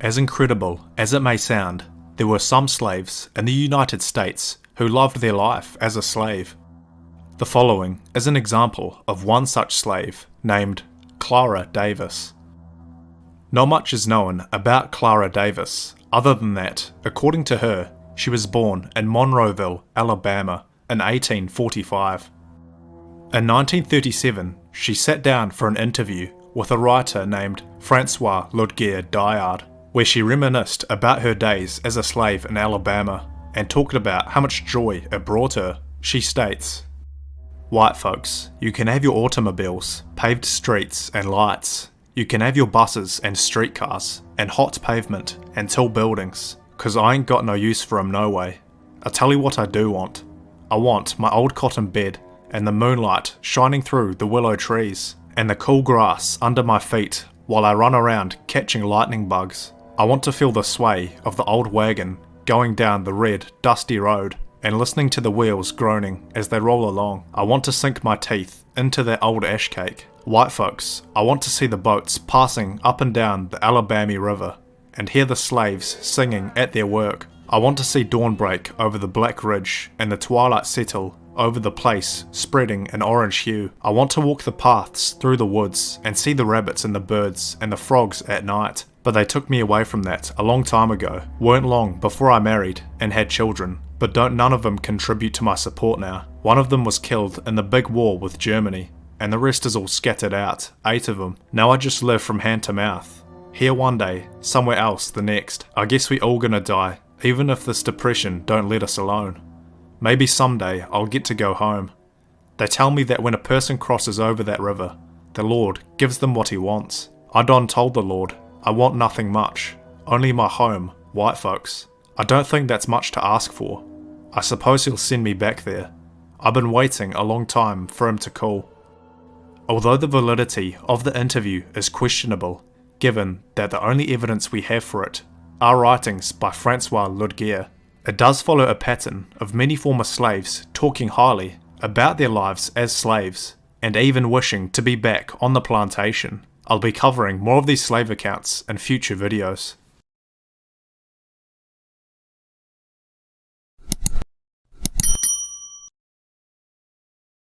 as incredible as it may sound, there were some slaves in the United States who loved their life as a slave. The following is an example of one such slave named Clara Davis. Not much is known about Clara Davis other than that, according to her, she was born in Monroeville, Alabama in 1845. In 1937, she sat down for an interview with a writer named Francois Ludger-Dillard, where she reminisced about her days as a slave in Alabama and talked about how much joy it brought her. She states, "White folks, you can have your automobiles, paved streets and lights. You can have your buses and streetcars, and hot pavement and tall buildings, 'cause I ain't got no use for 'em no way. I tell you what I do want. I want my old cotton bed and the moonlight shining through the willow trees, and the cool grass under my feet while I run around catching lightning bugs. I want to feel the sway of the old wagon going down the red, dusty road, and listening to the wheels groaning as they roll along. I want to sink my teeth into that old ash cake. White folks, I want to see the boats passing up and down the Alabama River, and hear the slaves singing at their work. I want to see dawn break over the black ridge and the twilight settle over the place, spreading an orange hue. I want to walk the paths through the woods and see the rabbits and the birds and the frogs at night. But they took me away from that a long time ago, weren't long before I married and had children, but don't none of them contribute to my support now. One of them was killed in the big war with Germany, and the rest is all scattered out, 8 of them. Now I just live from hand to mouth. Here one day, somewhere else the next. I guess we all gonna die, even if this depression don't let us alone. Maybe someday I'll get to go home. They tell me that when a person crosses over that river, the Lord gives them what he wants. I done told the Lord, I want nothing much, only my home, white folks. I don't think that's much to ask for. I suppose he'll send me back there. I've been waiting a long time for him to call." Although the validity of the interview is questionable, given that the only evidence we have for it are writings by Francois Ludger, it does follow a pattern of many former slaves talking highly about their lives as slaves, and even wishing to be back on the plantation. I'll be covering more of these slave accounts in future videos.